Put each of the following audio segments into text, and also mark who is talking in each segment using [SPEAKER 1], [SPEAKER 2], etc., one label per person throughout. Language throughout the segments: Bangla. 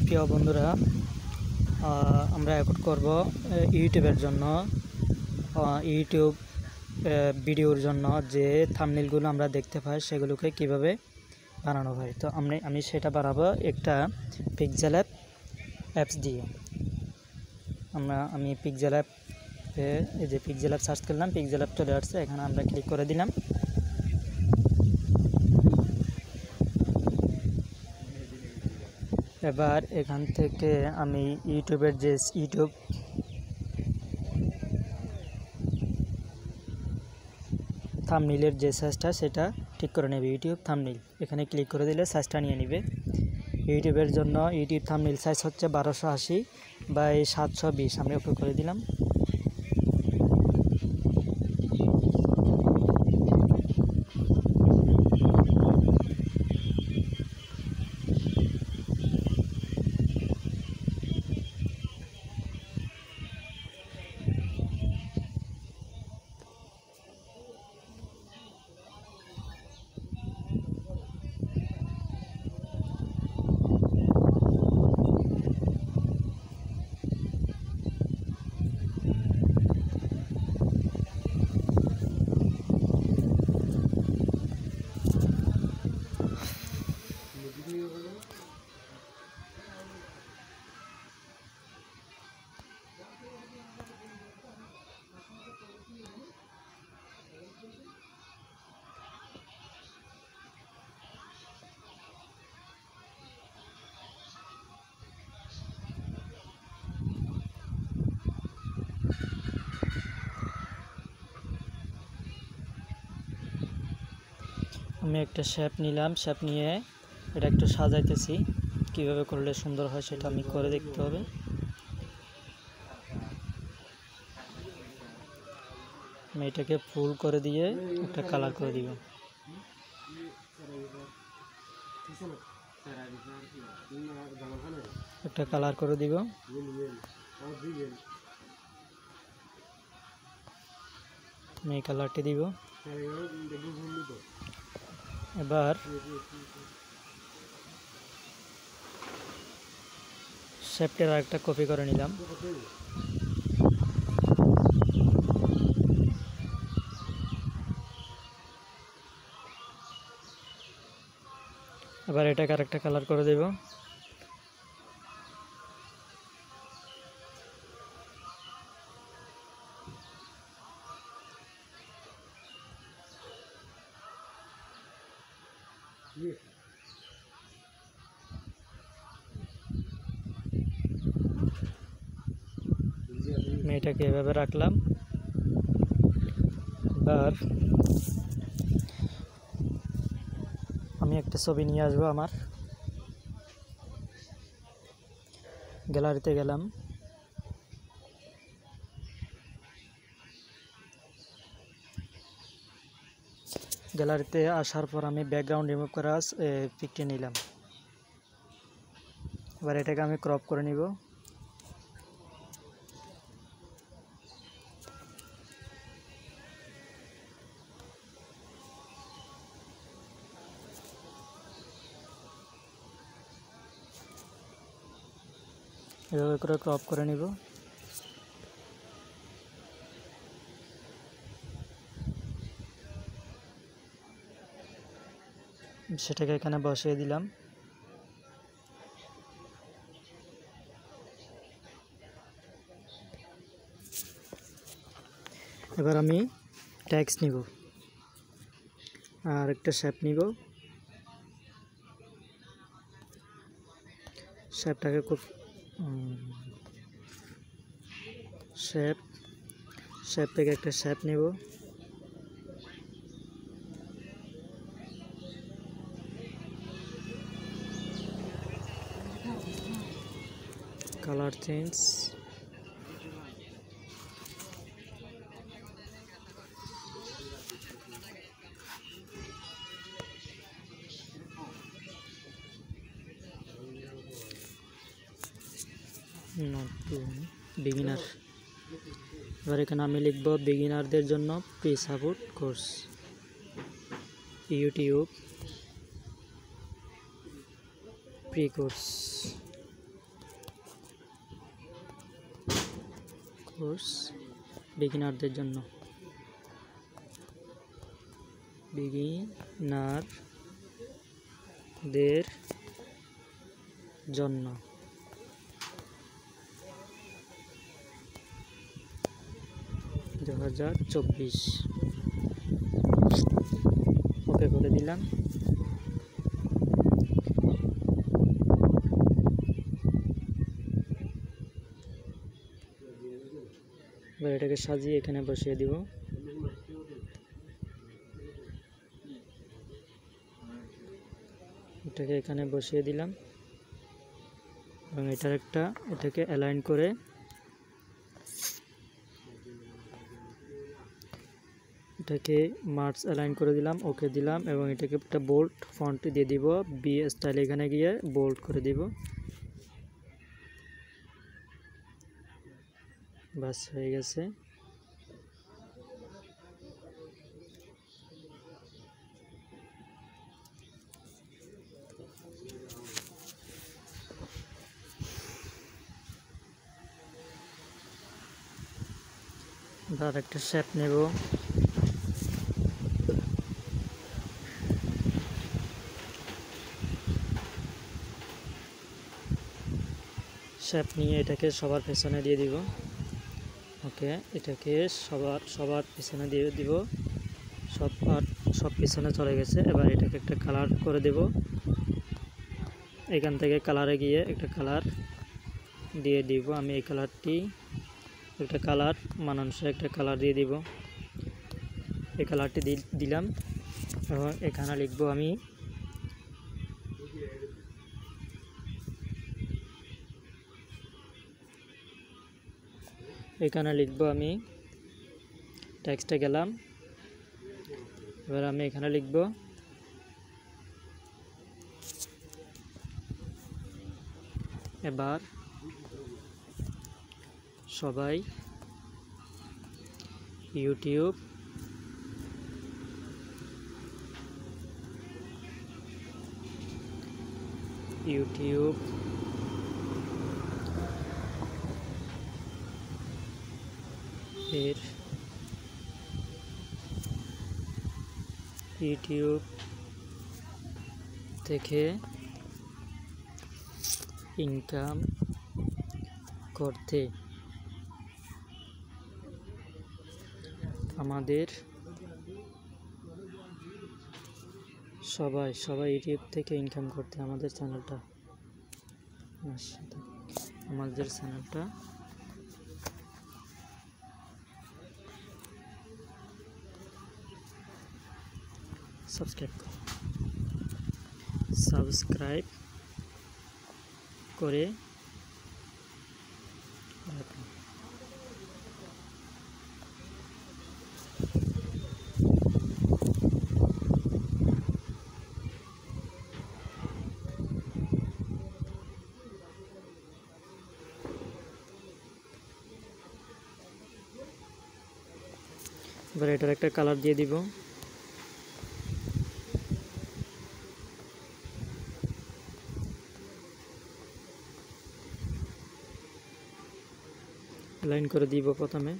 [SPEAKER 1] প্রিয় বন্ধুরা, আমরা এখন করব ইউটিউবের জন্য ইউটিউব ভিডিওর জন্য যে থাম্বনেইলগুলো আমরা দেখতে পাই সেগুলোকে কিভাবে বানানো হয়। তো আমি সেটা বানাবো একটা পিক্সেল অ্যাপস দিয়ে। আমি পিক্সেল অ্যাপে এই যে পিক্সেল অ্যাপ সার্চ করলাম, পিক্সেল অ্যাপ চলে আসছে, এখানে আমরা ক্লিক করে দিলাম। এবার এখান থেকে আমি ইউটিউবের যে ইউটিউব থাম্বনেইলের যে সাইজটা সেটা ঠিক করে নেবে। ইউটিউব থাম্বনেইল এখানে ক্লিক করে দিলে সাইজটা নিয়ে নেবে। ইউটিউবের জন্য ইউটিউব থাম্বনেইল সাইজ হচ্ছে 1280 বাই 720। আমি ওকে করে দিলাম। আমি একটা শেপ নিলাম, শেপ নিয়ে এটা একটু সাজাইতেছি। কিভাবে করলে সুন্দর হয় সেটা আমি করে দেখতে হবে। আমি এটাকে ফুল করে দিয়ে একটা কালার করে দিব। একটা কালার করে দিব। আমি এই কালারটি দিব। এবার শেপটার আরেকটা কপি করে নিলাম। এবার এটাকে আরেকটা কালার করে দেব। আমি এটাকে এভাবে রাখলাম। এবার আমি একটা ছবি নিয়ে আসবো। আমার গ্যালারিতে গেলাম, গ্যালারিতে আসার পর আমি ব্যাকগ্রাউন্ড রিমুভ করা পিকটি নিলাম। এবার এটাকে আমি ক্রপ করে নিব। এভাবে করে ক্রপ করে নিব। সেটাকে এখানে বসিয়ে দিলাম। এবার আমি টেক্সট নিব আর একটা শেপ নিব। শেপটাকে খুব শেপ থেকে একটা শেপ নিব। Colour change, beginner. এবার এখানে আমি লিখব বিগিনারদের জন্য free support course, YouTube free course. Course বিগিনারদের জন্য, বিগিনারদের জন্য 2024 ওকে করে দিলাম। এবার এটাকে সাজিয়ে এখানে বসিয়ে দিব। এটাকে এখানে বসিয়ে দিলাম এবং এটাকে অ্যালাইন করে এটাকে মার্জ অ্যালাইন করে দিলাম, ওকে দিলাম এবং এটাকে একটা বোল্ড ফন্ট দিয়ে দিব, বি স্টাইল এখানে গিয়ে বোল্ড করে দিব। বাস হয়ে গেছে। আর একটা শেপ নেব, শেপ নিয়ে এটাকে সবার পেছনে দিয়ে দিব। ওকে, এটাকে সবার পিছনে দিয়ে দিব। সব পিছনে চলে গেছে। এবার এটাকে একটা কালার করে দেব। এখান থেকে কালারে গিয়ে একটা কালার দিয়ে দিব। আমি এই কালারটি একটা কালার মানানসই একটা কালার দিয়ে দিব। এই কালারটি দিলাম এবং এখানে লিখব আমি টেক্সটে গেলাম। এবার আমি এখানে লিখব এবার সবাই ইউটিউব এর ইউটিউব থেকে ইনকাম করতে আমাদের সবাই ইউটিউব থেকে ইনকাম করতে আমাদের চ্যানেলটা সাবস্ক্রাইব করে রাখুন। এবার এটার একটা কালার দিয়ে দিব। অ্যালাইন করে দিব। প্রথমে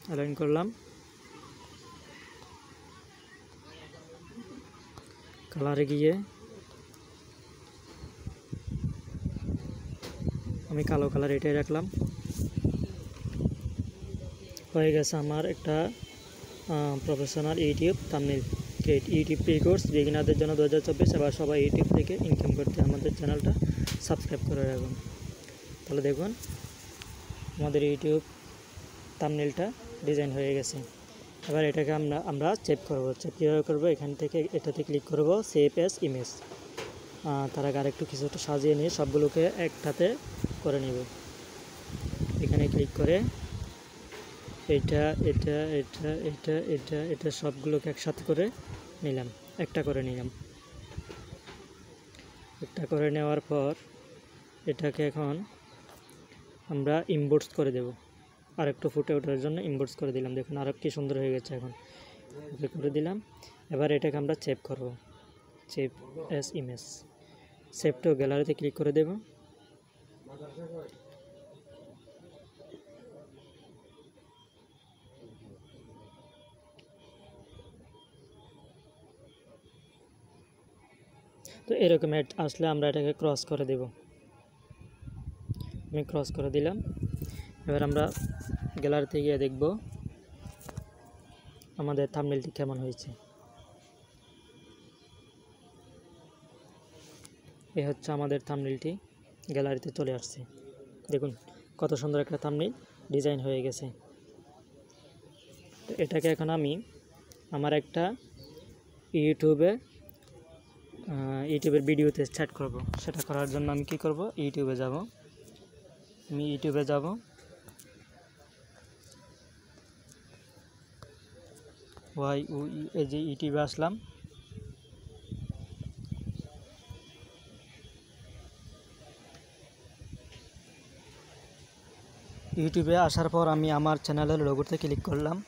[SPEAKER 1] অ্যালাইন করলাম, কালারে গিয়ে আমি কালো কালার এটাই রাখলাম। হয়ে গেছে আমার একটা professional YouTube thumbnail create. YouTube free course বিগিনারদের জন্য 2024। এবার সবাই ইউটিউব থেকে ইনকাম করতে আমাদের চ্যানেলটা সাবস্ক্রাইব করে রাখুন। তাহলে দেখুন আমাদের ইউটিউব থাম্বনেইলটা ডিজাইন হয়ে গেছে। এবার এটাকে আমরা সেভ করব। সেভ কীভাবে করবো? এখান থেকে এটাতে ক্লিক করব, সেভ অ্যাজ ইমেজ। তার আগে আরেকটু কিছুটা সাজিয়ে নিয়ে সবগুলোকে একটাতে করে নেব। এখানে ক্লিক করে এটা সবগুলোকে একসাথে করে নিলাম, একটা করে নেওয়ার পর এটাকে এখন আমরা ইম্পোর্ট করে দেব। আর একটু ফুটে ওঠার জন্য ইম্পোর্ট করে দিলাম। দেখুন আর কি সুন্দর হয়ে গেছে। এখন ওকে করে দিলাম। এবার এটাকে আমরা সেভ করব, save as image. Save two গ্যালারিতে ক্লিক করে দেব। তো এরকম অ্যাড আসলে আমরা এটাকে ক্রস করে দেব। আমি ক্রস করে দিলাম। এবার আমরা গ্যালারিতে গিয়ে দেখব আমাদের থাম্বনেলটি কেমন হয়েছে। এই হচ্ছে আমাদের থাম্বনেলটি, গ্যালারিতে চলে আসছে। দেখুন কত সুন্দর একটা থাম্বনেল ডিজাইন হয়ে গেছে। তো এটাকে এখন আমি আমার একটা ইউটিউবের ভিডিওতে সেট করব। সেটা করার জন্য আমি কি করব, ইউটিউবে যাব। আমি ইউটিউবে যাব, এই যে ইউটিউবে আসলাম। ইউটিউবে আসার পর আমি আমার চ্যানেলের লোগোতে ক্লিক করলাম।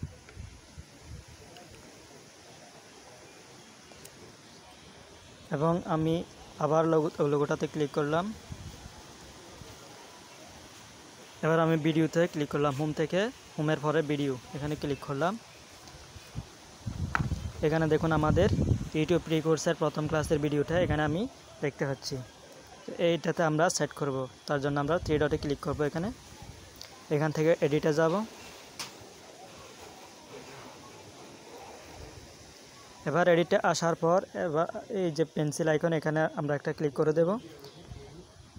[SPEAKER 1] এবং আমি আবার লোগোটাতে ক্লিক করলাম। এবার আমি ভিডিওতে ক্লিক করলাম, হোম থেকে, হোমের পরে ভিডিও, এখানে ক্লিক করলাম। এখানে দেখুন আমাদের ইউটিউব প্রি কোর্সের প্রথম ক্লাসের ভিডিওটা এখানে আমি দেখতে পাচ্ছি। এইটাতে আমরা সেট করব, তার জন্য আমরা 3 ডটে ক্লিক করব। এখান থেকে এডিটে যাব। এবার এডিটে আসার পর এবার এই যে পেন্সিল আইকন, এখানে আমরা একটা ক্লিক করে দেব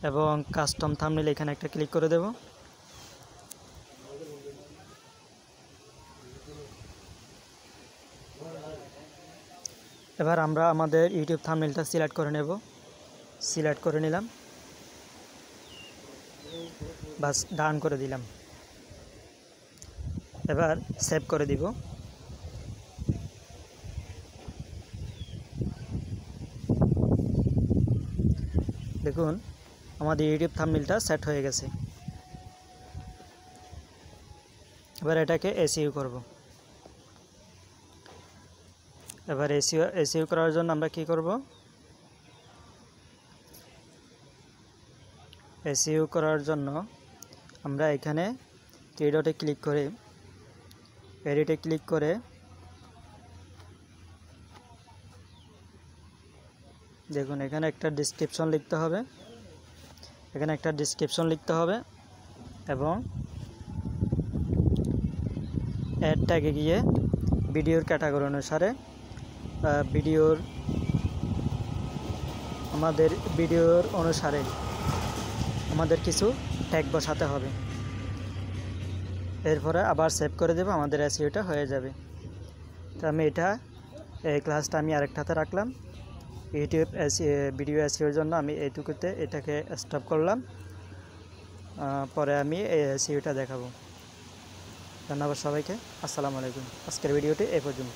[SPEAKER 1] এবং কাস্টম থাম্বনেল এখানে একটা ক্লিক করে দেব। এবার আমরা আমাদের ইউটিউব থাম্বনেলটা সিলেক্ট করে নেব। সিলেক্ট করে নিলাম, বাস ডান করে দিলাম। এবার সেভ করে দিব। দেখুন আমাদের ইউটিউব থাম্বনেলটা সেট হয়ে গেছে। এবার এটাকে এসইউ করব। এবার এসইউ করার জন্য আমরা কি করব, এসইউ করার জন্য আমরা এখানে 3 ডটে ক্লিক করে এডিটে ক্লিক করে দেখুন এখানে একটা ডেসক্রিপশন লিখতে হবে। এবং অ্যাড ট্যাগে গিয়ে ভিডিওর ক্যাটাগরি অনুসারে আমাদের কিছু ট্যাগ বসাতে হবে। এরপরে আবার সেভ করে দেব, আমাদের এসইউটা হয়ে যাবে। তো আমি এই ক্লাসটা আমি আরেকটাতে রাখলাম। ইউটিউব ভিডিও এসইউর জন্য আমি এইটুকুতে এটাকে স্টপ করলাম। পরে আমি এই এসইউটা দেখাবো। ধন্যবাদ সবাইকে। আসসালামু আলাইকুম। আজকের ভিডিওটি এই পর্যন্ত।